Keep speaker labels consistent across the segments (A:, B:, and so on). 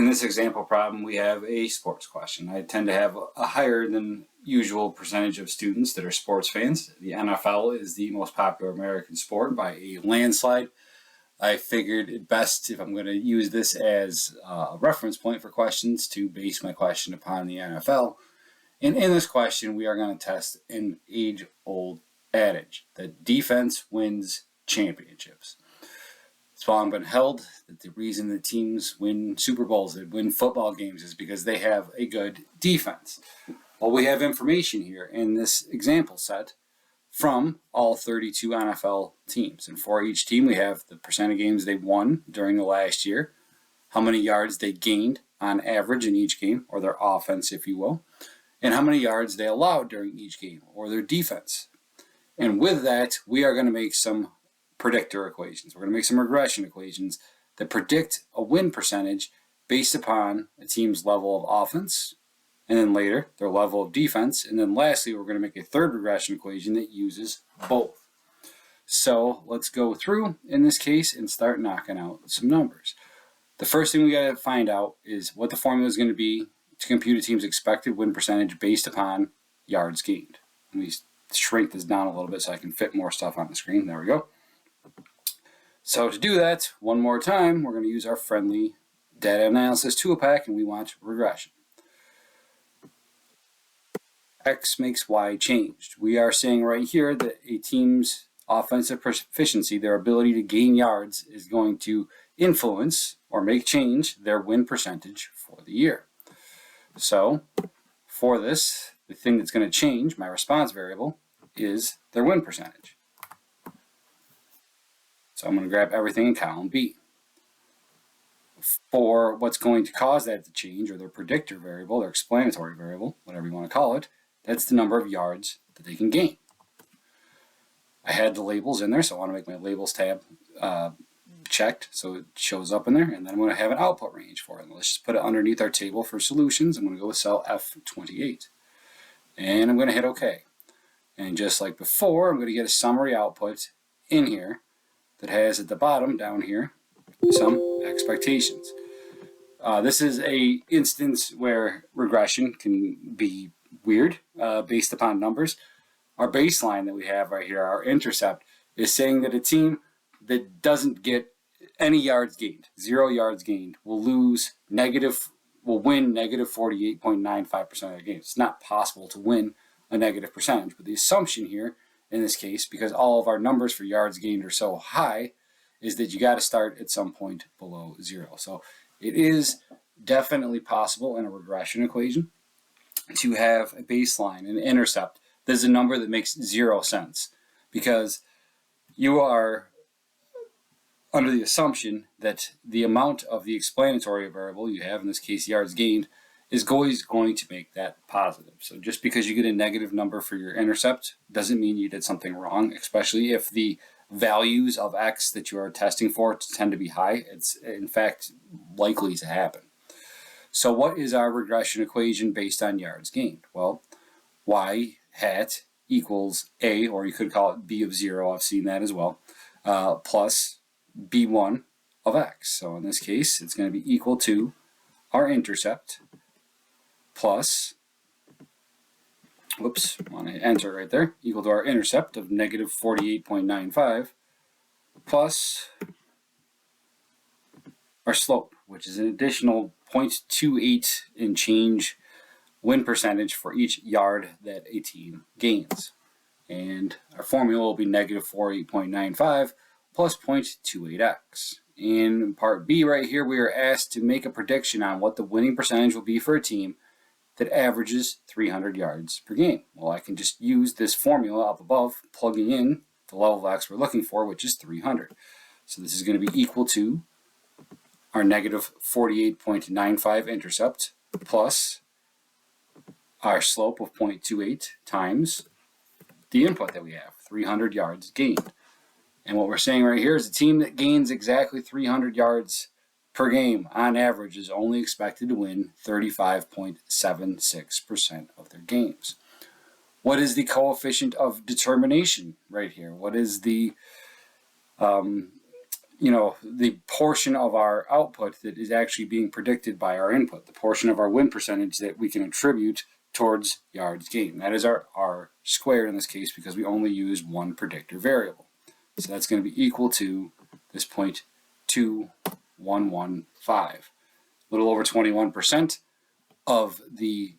A: In this example problem, we have a sports question. I tend to have a higher than usual percentage of students that are sports fans. The NFL is the most popular American sport by a landslide. I figured it best, if I'm going to use this as a reference point for questions, to base my question upon the NFL. And in this question, we are going to test an age-old adage that defense wins championships. It's long been held that the reason that teams win Super Bowls, that win football games, is because they have a good defense. Well, we have information here in this example set from all 32 NFL teams. And for each team, we have the percent of games they won during the last year, how many yards they gained on average in each game, or their offense, if you will, and how many yards they allowed during each game, or their defense. And with that, we are going to make some predictor equations. We're going to make some regression equations that predict a win percentage based upon a team's level of offense, and then later their level of defense, and then lastly we're going to make a third regression equation that uses both. So let's go through in this case and start knocking out some numbers. The first thing we got to find out is what the formula is going to be to compute a team's expected win percentage based upon yards gained. Let me shrink this down a little bit so I can fit more stuff on the screen. There we go. So to do that, one more time, we're going to use our friendly data analysis toolpack, and we want regression. X makes Y changed. We are saying right here that a team's offensive proficiency, their ability to gain yards, is going to influence or make change their win percentage for the year. So for this, the thing that's going to change, my response variable, is their win percentage. So I'm going to grab everything in column B. For what's going to cause that to change, or their predictor variable, their explanatory variable, whatever you want to call it, that's the number of yards that they can gain. I had the labels in there, so I want to make my labels tab checked so it shows up in there, and then I'm going to have an output range for it. Let's just put it underneath our table for solutions. I'm going to go with cell F28. And I'm going to hit OK. And just like before, I'm going to get a summary output in here that has at the bottom down here some expectations. This is a instance where regression can be weird based upon numbers. Our baseline that we have right here, our intercept, is saying that a team that doesn't get any yards gained, 0 yards gained, will win negative 48.95% of their games. It's not possible to win a negative percentage, but the assumption here in this case, because all of our numbers for yards gained are so high, is that you got to start at some point below 0. So it is definitely possible in a regression equation to have a baseline, an intercept. There's a number that makes 0 sense because you are under the assumption that the amount of the explanatory variable you have, in this case yards gained, is always going to make that positive. So just because you get a negative number for your intercept doesn't mean you did something wrong, especially if the values of X that you are testing for tend to be high. It's in fact likely to happen. So what is our regression equation based on yards gained? Well, Y hat equals A, or you could call it B of 0, I've seen that as well, plus B1 of X. So in this case, it's going to be equal to our intercept plus, whoops, I want to enter right there, equal to our intercept of negative 48.95 plus our slope, which is an additional 0.28 and change win percentage for each yard that a team gains. And our formula will be negative 48.95 plus 0.28x. In part B right here, we are asked to make a prediction on what the winning percentage will be for a team that averages 300 yards per game. Well, I can just use this formula up above, plugging in the level of X we're looking for, which is 300. So this is going to be equal to our negative 48.95 intercept plus our slope of 0.28 times the input that we have, 300 yards gained. And what we're saying right here is a team that gains exactly 300 yards per game on average is only expected to win 35.76% of their games. What is the coefficient of determination right here? What is the the portion of our output that is actually being predicted by our input, the portion of our win percentage that we can attribute towards yards gained. That is our R squared in this case because we only use one predictor variable. So that's going to be equal to this 0.2115. A little over 21% of the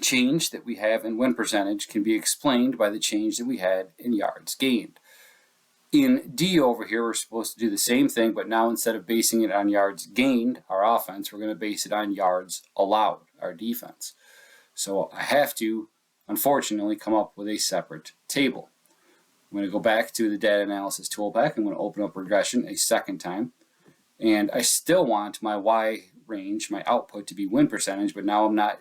A: change that we have in win percentage can be explained by the change that we had in yards gained. In D over here, we're supposed to do the same thing, but now instead of basing it on yards gained, our offense, we're going to base it on yards allowed, our defense. So I have to, unfortunately, come up with a separate table. I'm going to go back to the data analysis toolpack. I'm going to open up regression a second time. And I still want my Y range, my output, to be win percentage, but now I'm not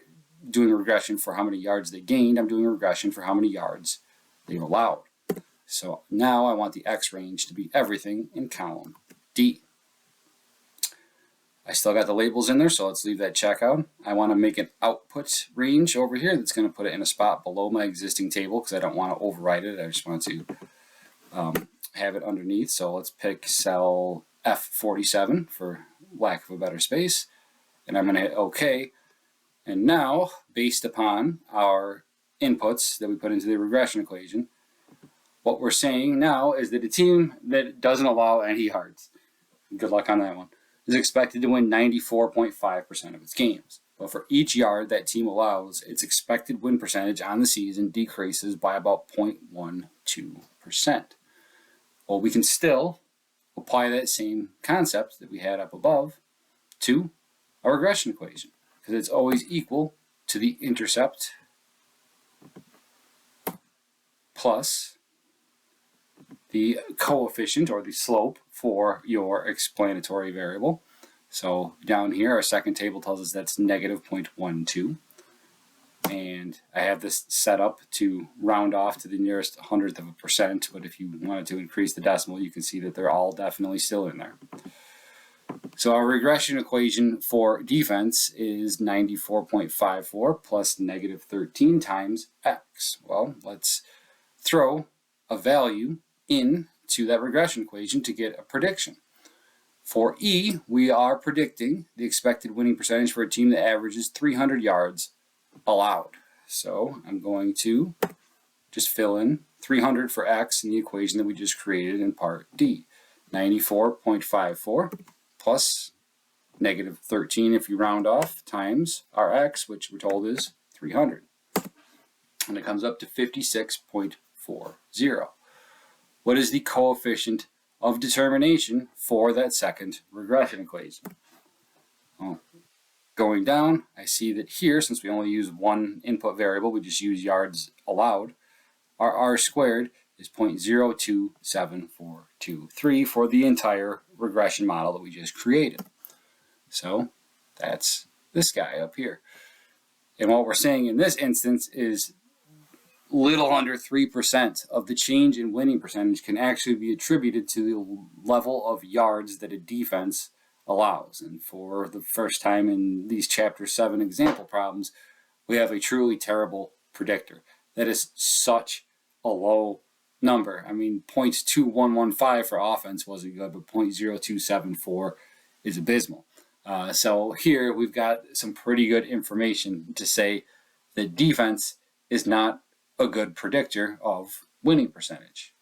A: doing regression for how many yards they gained. I'm doing regression for how many yards they've allowed. So now I want the X range to be everything in column D. I still got the labels in there, so let's leave that check out. I want to make an output range over here that's going to put it in a spot below my existing table because I don't want to overwrite it. I just want to have it underneath. So let's pick cell F47 for lack of a better space. And I'm going to hit OK. And now, based upon our inputs that we put into the regression equation, what we're saying now is that a team that doesn't allow any yards, good luck on that one, is expected to win 94.5% of its games. But for each yard that team allows, its expected win percentage on the season decreases by about 0.12%. Well, we can still apply that same concept that we had up above to a regression equation because it's always equal to the intercept plus the coefficient or the slope for your explanatory variable. So down here, our second table tells us that's negative 0.12. And I have this set up to round off to the nearest 100th of a percent, but if you wanted to increase the decimal, you can see that they're all definitely still in there. So our regression equation for defense is 94.54 plus negative 13 times x. Well, let's throw a value into that regression equation to get a prediction. For E, we are predicting the expected winning percentage for a team that averages 300 yards allowed. So I'm going to just fill in 300 for x in the equation that we just created in part D. 94.54 plus negative 13 if you round off times our x, which we're told is 300. And it comes up to 56.40. What is the coefficient of determination for that second regression equation? Well, going down, I see that here, since we only use one input variable, we just use yards allowed, our R squared is 0.027423 for the entire regression model that we just created. So that's this guy up here. And what we're saying in this instance is little under 3% of the change in winning percentage can actually be attributed to the level of yards that a defense allows. And for the first time in these Chapter 7 example problems, we have a truly terrible predictor. That is such a low number. I mean, 0.2115 for offense wasn't good, but 0.0274 is abysmal. So here we've got some pretty good information to say that defense is not a good predictor of winning percentage.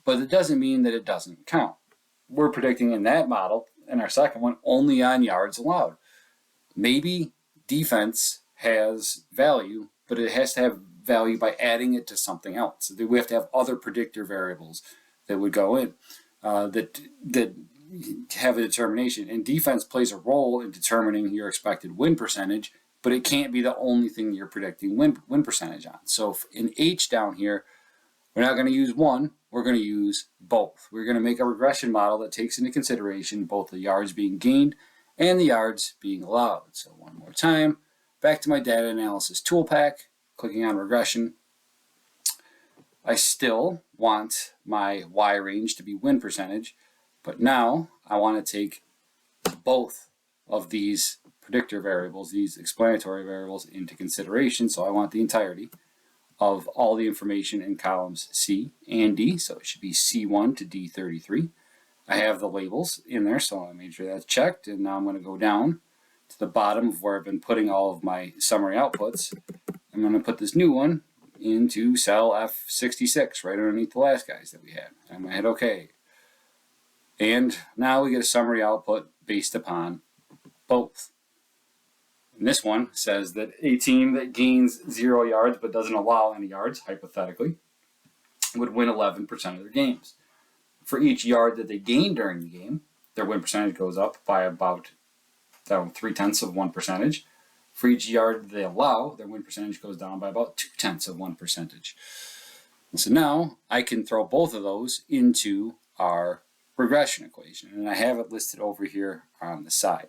A: But it doesn't mean that it doesn't count. We're predicting in that model, in our second one, only on yards allowed. Maybe defense has value, but it has to have value by adding it to something else. We have to have other predictor variables that would go in that have a determination. And defense plays a role in determining your expected win percentage, but it can't be the only thing you're predicting win percentage on. So in H down here, we're not going to use one, we're going to use both. We're going to make a regression model that takes into consideration both the yards being gained and the yards being allowed. So one more time, back to my data analysis toolpack, clicking on regression. I still want my Y range to be win percentage, but now I want to take both of these predictor variables, these explanatory variables, into consideration. So I want the entirety of all the information in columns C and D. So it should be C1 to D33 I have the labels in there, so I made sure that's checked. And now I'm going to go down to the bottom of where I've been putting all of my summary outputs. I'm going to put this new one into cell F66 right underneath the last guys that we had. I'm going to hit OK. And now we get a summary output based upon both. And this one says that a team that gains 0 yards but doesn't allow any yards, hypothetically, would win 11% of their games. For each yard that they gain during the game, their win percentage goes up by about 0.3%. For each yard they allow, their win percentage goes down by about 0.2%. And so now I can throw both of those into our regression equation, and I have it listed over here on the side.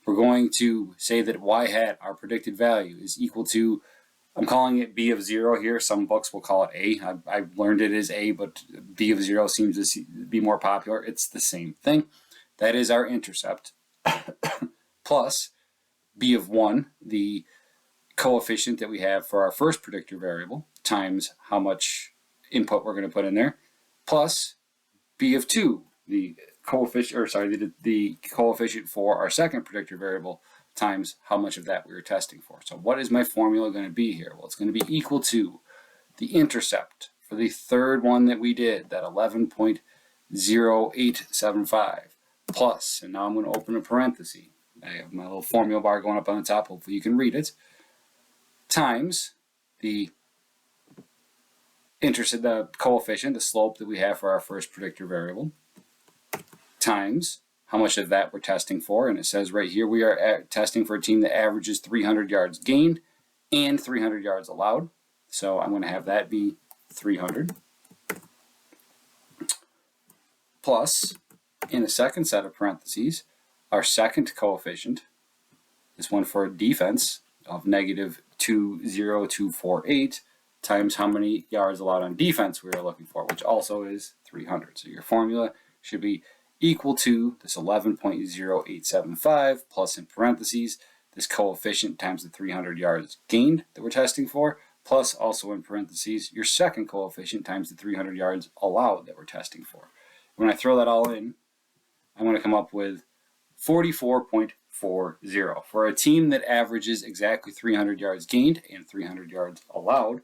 A: We're going to say that y hat, our predicted value, is equal to, I'm calling it b of 0 here. Some books will call it a. I've learned it as a, but b of 0 seems to be more popular. It's the same thing. That is our intercept, plus b of 1, the coefficient that we have for our first predictor variable, times how much input we're going to put in there, plus b of 2, the coefficient, the coefficient for our second predictor variable, times how much of that we were testing for. So what is my formula going to be here? Well, it's going to be equal to the intercept for the third one that we did, that 11.0875, plus, and now I'm going to open a parenthesis. I have my little formula bar going up on the top, hopefully you can read it, times the intercept, the coefficient, the slope that we have for our first predictor variable, times how much of that we're testing for. And it says right here we are testing for a team that averages 300 yards gained and 300 yards allowed. So I'm going to have that be 300. Plus, in a second set of parentheses, our second coefficient, this one for defense of negative 20248, times how many yards allowed on defense we are looking for, which also is 300. So your formula should be equal to this 11.0875 plus, in parentheses, this coefficient times the 300 yards gained that we're testing for, plus also in parentheses your second coefficient times the 300 yards allowed that we're testing for. When I throw that all in, I'm going to come up with 44.40. For a team that averages exactly 300 yards gained and 300 yards allowed,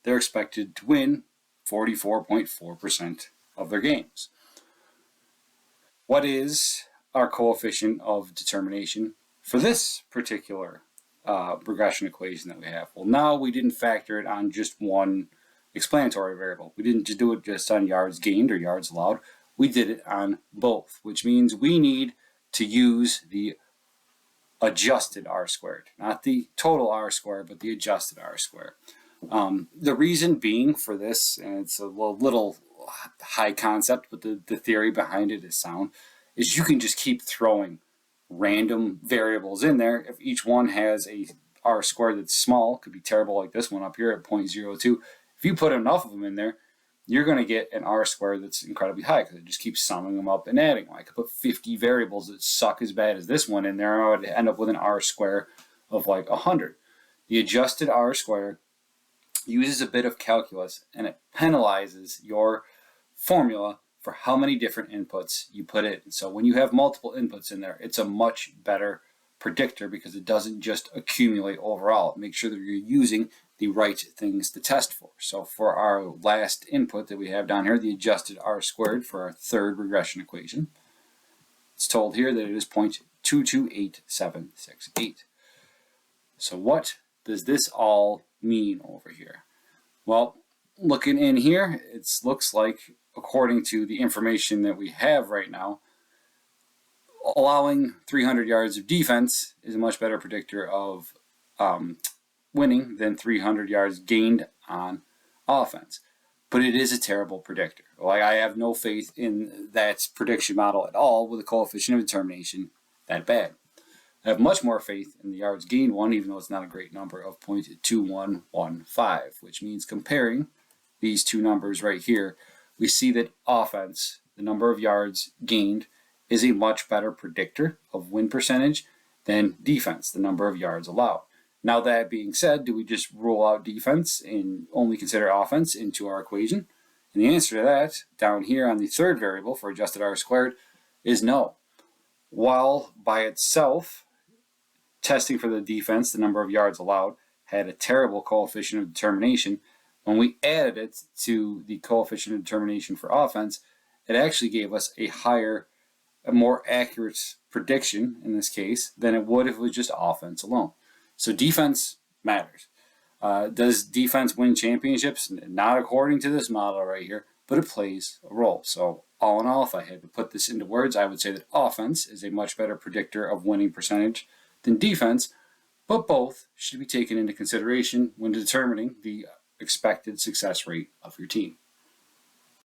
A: they're expected to win 44.4% of their games. What is our coefficient of determination for this particular regression equation that we have? Well, now we didn't factor it on just one explanatory variable. We didn't just do it just on yards gained or yards allowed. We did it on both, which means we need to use the adjusted r squared, not the total r squared, but the adjusted r squared. The reason being for this, and it's a little high concept, but the theory behind it is sound, is you can just keep throwing random variables in there. If each one has a r squared that's small, could be terrible like this one up here at 0.02, if you put enough of them in there, you're going to get an r squared that's incredibly high because it just keeps summing them up and adding. I could put 50 variables that suck as bad as this one in there, and I would end up with an r square of like 100. The adjusted r square uses a bit of calculus, and it penalizes your formula for how many different inputs you put in. So when you have multiple inputs in there, it's a much better predictor because it doesn't just accumulate overall. It makes sure that you're using the right things to test for. So for our last input that we have down here, the adjusted r squared for our third regression equation, it's told here that it is 0.228768. So what does this all mean over here? Well, looking in here, it looks like, according to the information that we have right now, allowing 300 yards of defense is a much better predictor of winning than 300 yards gained on offense. But it is a terrible predictor. Like, I have no faith in that prediction model at all with a coefficient of determination that bad. I have much more faith in the yards gained one, even though it's not a great number, of 0.2115, which means comparing these two numbers right here, we see that offense, the number of yards gained, is a much better predictor of win percentage than defense, the number of yards allowed. Now, that being said, do we just rule out defense and only consider offense into our equation? And the answer to that, down here on the third variable for adjusted R squared, is no. While by itself, testing for the defense, the number of yards allowed, had a terrible coefficient of determination, when we added it to the coefficient of determination for offense, it actually gave us a higher, a more accurate prediction in this case than it would if it was just offense alone. So defense matters. Does defense win championships? Not according to this model right here, but it plays a role. So all in all, if I had to put this into words, I would say that offense is a much better predictor of winning percentage than defense, but both should be taken into consideration when determining the expected success rate of your team.